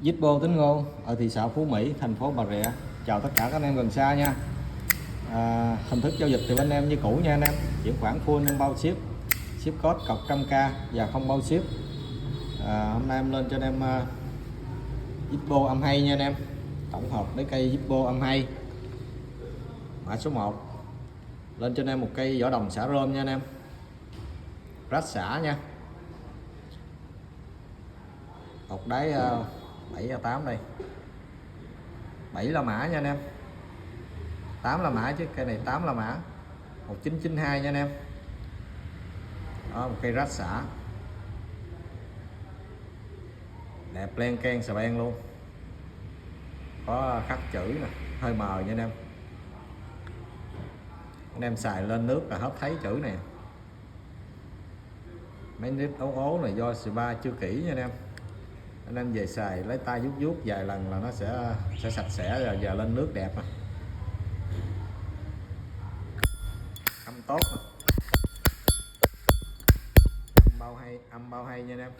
Zippo Tính Ngôn ở thị xã Phú Mỹ, thành phố Bà Rịa. Chào tất cả các anh em gần xa nha. Hình thức giao dịch thì bên em như cũ nha anh em, chuyển khoản full em bao ship, ship code cọc 100k và không bao ship. Hôm nay em lên cho anh em Zippo âm hay nha anh em, tổng hợp với cây Zippo âm hay mã số 1. Lên cho anh em một cây vỏ đồng xả rôm nha anh em, rát xả nha, một đáy 7A8 đây, 7 là mã nha anh em, 8 là mã chứ cây này 8 là mã, 1992 nha anh em. Đó, một cây rát xả đẹp len ken sờ ben luôn, có khắc chữ nè, hơi mờ nha anh em xài lên nước là hết thấy chữ này. Mấy nếp ố ố này do spa chưa kỹ nha anh em về xài lấy tay vuốt vuốt vài lần là nó sẽ sạch sẽ rồi, giờ lên nước đẹp. Âm tốt mà. Âm bao hay nha anh em,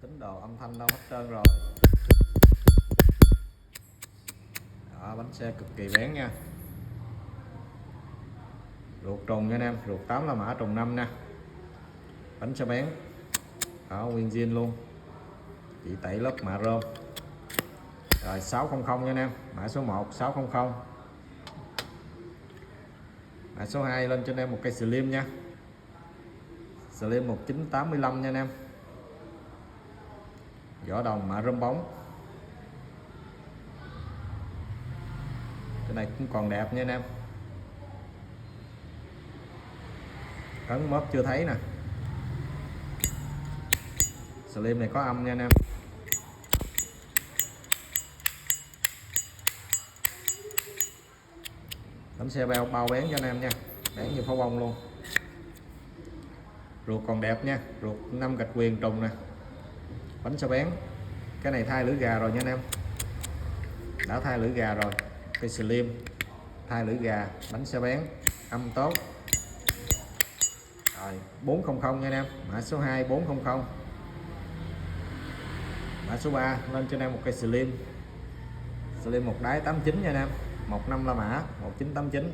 tính đồ âm thanh đâu hết trơn rồi. Đó, bánh xe cực kỳ bén nha, ruột trùng nha anh em, ruột 8 là mã, trùng 5 nha, bánh xe bén. Đó, nguyên zin luôn, chỉ tẩy lớp mạ rôm. Rồi 600 nha anh em, mã số 1 600. Mã số 2 lên cho anh em một cây slim nha, slim 1985 nha anh em, vỏ đồng mạ rôm bóng. Cái này cũng còn đẹp nha anh em, ấn móp chưa thấy nè. Slim này có âm nha anh em. Bánh xe bao bén cho anh em nha, bén như pháo bông luôn. Ruột còn đẹp nha, ruột 5 gạch quyền trùng nè, bánh xe bén. Cái này thay lưỡi gà rồi nha anh em, đã thay lưỡi gà rồi. Cây slim thay lưỡi gà, bánh xe bén, âm tốt. Rồi 400 nha anh em, mã số 2 400. Mã số 3 lên cho anh em một cây slim một đáy 89 nha anh em, 15 la mã, 1989,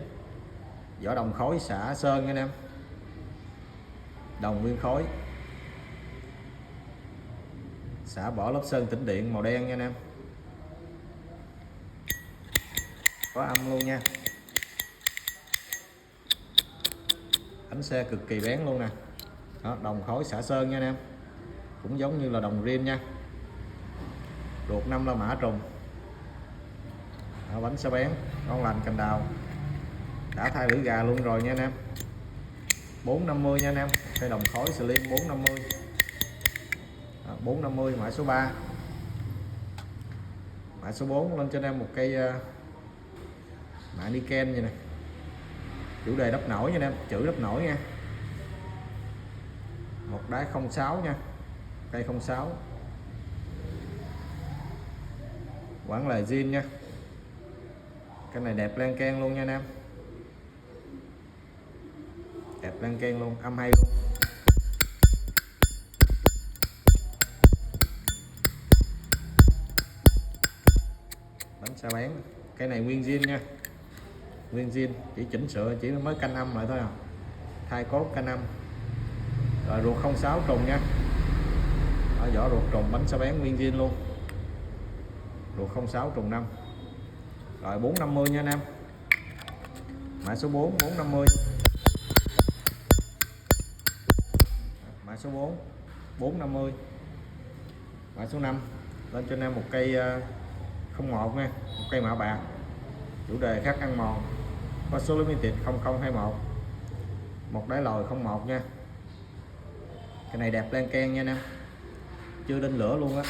vỏ đồng khối xả sơn nha anh em, đồng nguyên khối, xả bỏ lớp sơn tĩnh điện màu đen nha anh em, có âm luôn nha. Bánh xe cực kỳ bén luôn nè. Đó, đồng khối xả sơn nha anh em, cũng giống như là đồng rim nha, ruột 5 la mã trùng. Đó, bánh xe bén ngon lành cành đào, đã thay lưỡi gà luôn rồi nha anh em. 450 nha anh em, cây đồng khối slim 450. Đó, 450 mã số 3. Mã số 4 lên cho anh em một cây mã Niken vậy nè, chủ đề đắp nổi nha anh em, chữ đắp nổi nha, một đáy 06 nha, cây 06, quảng lời zin nha. Cái này đẹp len ken luôn nha anh em, đẹp len ken luôn, âm hay luôn. Bánh xe bén, cái này nguyên zin nha, nguyên zin, chỉ chỉnh sửa, chỉ mới canh âm lại thôi à, thay cốt canh âm. Rồi ruột 06 trùng nha. Ở vỏ ruột trùng, bánh xe bén nguyên zin luôn, ruột 06 trùng 5. Rồi 450 nha anh em, mã số 4 450. Mã số 4 450. Mã số 5 lên cho anh em một cây 01 nha, một cây mạ bạc, chủ đề khắc ăn mòn, có số limited 0021, một đáy lồi 01 nha. Cái này đẹp len ken nha anh em, chưa đinh lửa luôn á,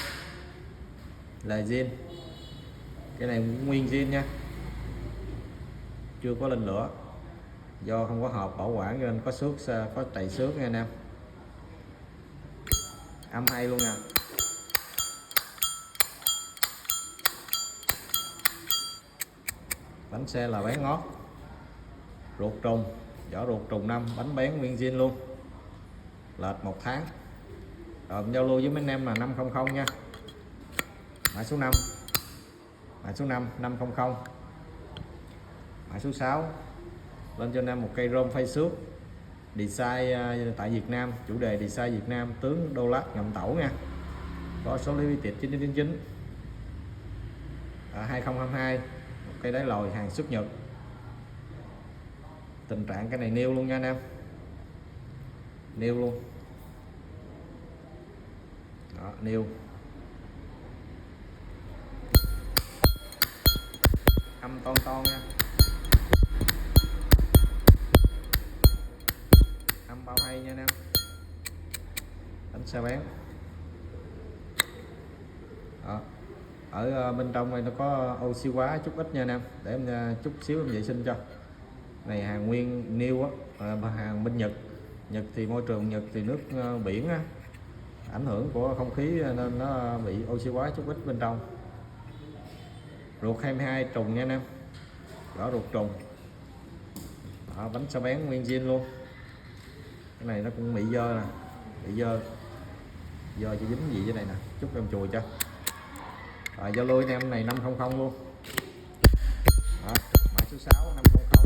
là zin. Cái này nguyên zin nha, chưa có lên lửa, do không có hộp bảo quản nên có xước, có trầy xước nha anh em. Âm hay luôn nè. Bánh xe là bén ngót, ruột trùng, vỏ ruột trùng 5, bánh bén nguyên zin luôn, lệch 1 tháng. Rồi giao lưu với mấy anh em là 500 nha. Mã số 5, mã số 5 500. Mã số 6 lên cho anh em một cây rôm phay xước design tại Việt Nam, chủ đề design Việt Nam, tướng đô lát ngậm tẩu nha, có số limited 9999 ở 2022, một cây đáy lồi hàng xuất Nhật. Tình trạng cái này nêu luôn nha anh em, nêu luôn đó, nêu âm to nha, âm bao hay nha anh em, đánh xe bán đó. Ở bên trong này nó có oxy hóa chút ít nha anh em, để em chút xíu em vệ sinh cho. Này hàng nguyên new á, hàng bên Nhật. Nhật thì môi trường Nhật thì nước biển á, ảnh hưởng của không khí nên nó bị oxy hóa chút ít bên trong. Ruột 22 trùng nha anh em, rõ ruột trùng đó, bánh xe bán nguyên zin luôn. Cái này nó cũng bị dơ nè, bị dơ cho dính gì dưới này nè, chút em chùi cho. Rồi Zalo anh em này 500 luôn đó. Mã số 6 500,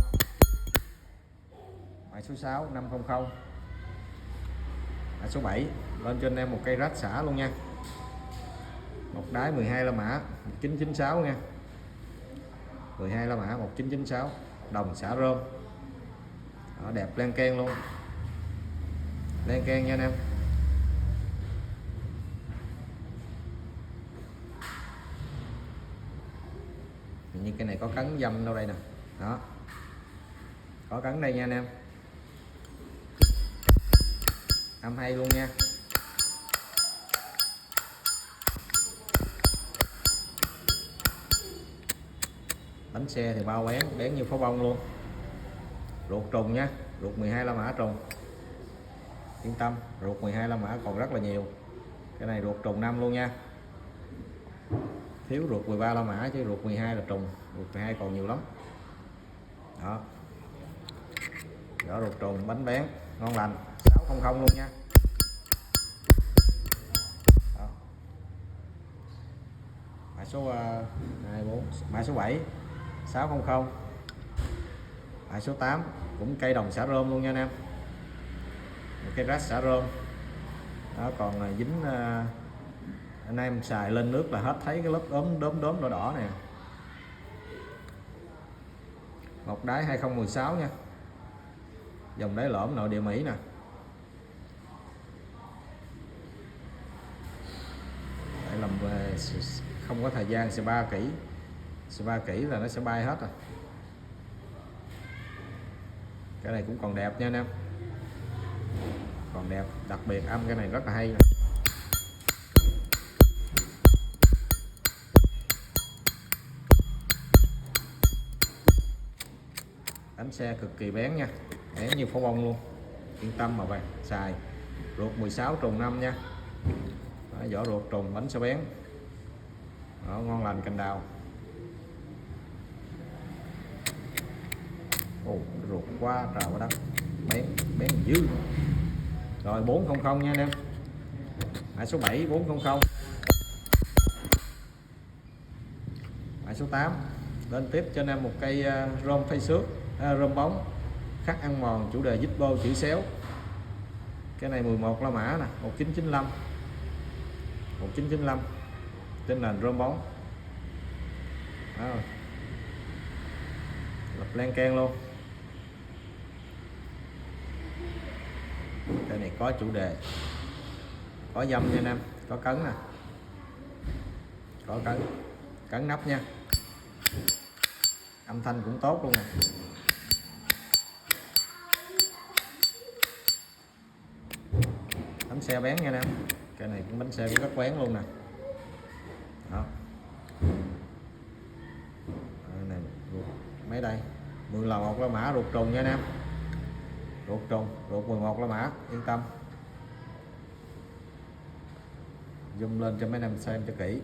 mã số 6 500. Mã số 7 lên cho anh em một cây rát xả luôn nha, một đáy 12 la mã 1996 nha, 12 la mã 1996 đồng xả rôm đó, đẹp len keng luôn, len keng nha anh em. Như cái này có cấn dâm đâu đây nè đó, có cấn đây nha anh em, âm hay luôn nha. Bánh xe thì bao bén như pháo bông luôn, ruột trùng nha, ruột 12 la mã trùng, yên tâm, ruột 12 la mã còn rất là nhiều. Cái này ruột trùng 5 luôn nha, thiếu ruột 13 la mã chứ ruột 12 là trùng, ruột 12 còn nhiều lắm đó. Rõ ruột trùng, bánh bén ngon lành, 600 luôn nha đó. Mã số 24, mã số 7 600. Mã số 8 cũng cây đồng xả rôm luôn nha anh em, một cây rát xả rôm đó, còn dính anh em xài lên nước là hết thấy cái lớp đốm đỏ đỏ nè. Một đáy 2016 nha, dòng đáy lõm nội địa Mỹ nè. Để làm không có thời gian spa kỹ, spa kỹ là nó sẽ bay hết rồi. Cái này cũng còn đẹp nha anh em, còn đẹp, đặc biệt âm cái này rất là hay nè. Đánh xe cực kỳ bén nha, bén như pháo bông luôn, yên tâm mà bạn xài. Ruột 16 trùng 5 nha đó, vỏ ruột trùng, bánh xe bén đó, ngon lành cành đào. Ồ, ruột quá trời quá đất, bén dữ. Rồi 400 nha anh em, mã số 7 400. Mã số 8 lên tiếp cho anh em một cây rôm phay xước, rôm bóng khắc ăn mòn, chủ đề Zippo chữ xéo. Cái này 11 la mã nè, 1995 trên nền rôm bóng đó. Lập len keng luôn. Cái này có chủ đề, có dâm nha anh em, có cấn nè, có cấn nắp nha, âm thanh cũng tốt luôn nè. Bánh xe bén nha anh em, cái này cũng bánh xe cũng rất bén luôn nè đó. Này mấy đây 10 là 1 la mã ruột trùng nha anh em, ruột trùng, ruột 11 la mã, yên tâm. Zoom lên cho mấy anh em xem cho kỹ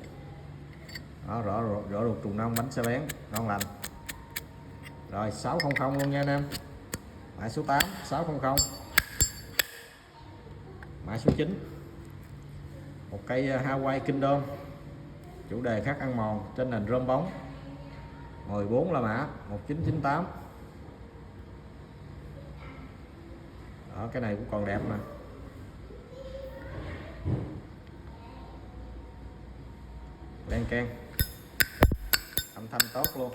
đó, rõ ruột trùng 5, bánh xe bén ngon lành. Rồi 600 luôn nha anh em, mã số 8 600. Mã số 9 một cây Hawaii Kingdom chủ đề khắc ăn mòn trên nền rơm bóng. 14 là mã 1998. Đó, cái này cũng còn đẹp nè. Len keng, âm thanh tốt luôn.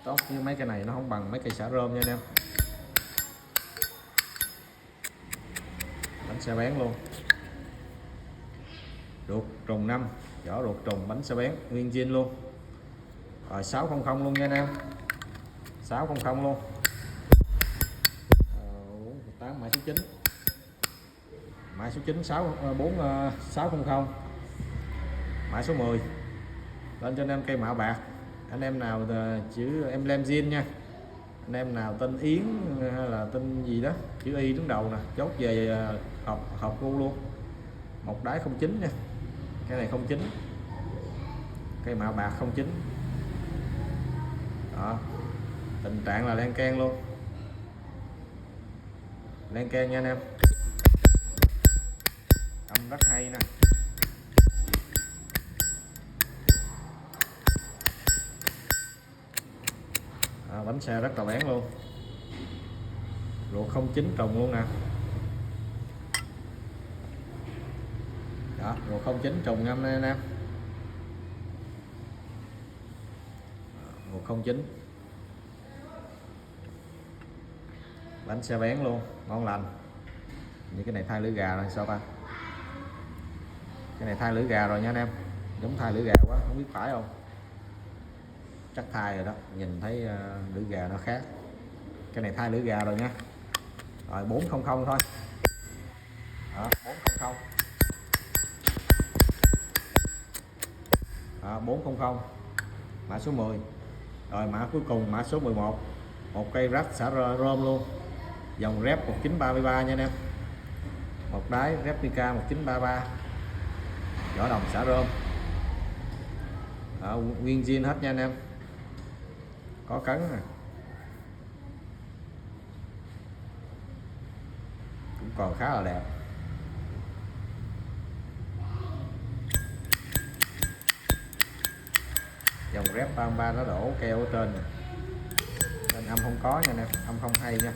Tốt như mấy cái này nó không bằng mấy cây xả rơm nha anh em. Bánh xe bén luôn. Ruột trùng 5, vỏ ruột trùng, bánh xe bén nguyên zin luôn. Rồi 600 luôn nha anh em. 600 luôn. 8 mã số 9. Mã số 9 600. Mã số 10. Lên cho anh em cây mạ bạc. Anh em nào chữ emblem zin nha. Anh em nào tên Yến hay là tên gì đó, chữ Y đứng đầu nè, chốt về hộp gu luôn. Một đáy 09 nha. Cái này 09. Cây mạ bạc 09. Đó. Tình trạng là len keng luôn. Len keng nha anh em. Âm rất hay nè. Bánh xe rất là bén luôn. Ruột 09 trùng luôn nè. Đó, ruột 09 trùng ngâm đây anh em. Ruột 09. Bánh xe bén luôn, ngon lành. Như cái này thay lưỡi gà rồi sao ta? Cái này thay lưỡi gà rồi nha anh em. Giống thay lưỡi gà quá, không biết phải không? Chắc thay rồi đó, nhìn thấy lưỡi gà nó khác. Cái này thay lưỡi gà rồi nha. Rồi 400 thôi. Đó, 400. Đó, 400. Mã số 10. Rồi mã cuối cùng mã số 11. Một cây rách xả rơm luôn. Dòng rep 1933 nha anh em. Một đáy replica 1933. Vỏ đồng xả rơm. Đó, nguyên zin hết nha anh em. Có cấn nè. Cũng còn khá là đẹp. Dòng rep 33 nó đổ keo ở trên nè. Nên âm không có nha anh em, âm không hay nha.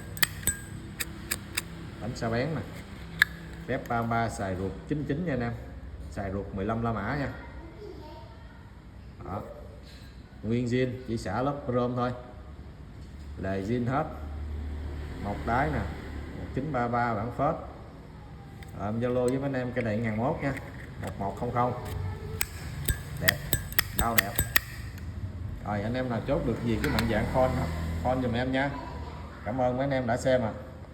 Bánh xe bén nè. Rep 33 xài ruột 99 nha anh em. Xài ruột 15 la mã nha. Đó. Nguyên zin, chỉ xả lớp rơm thôi. Lề zin hết. Một đáy nè, 1933 bản phết. Em Zalo với anh em cái này 1001 nha. 1100. Đẹp, bao đẹp. Rồi anh em nào chốt được gì cái mạnh dạng phone giùm em nha. Cảm ơn mấy anh em đã xem.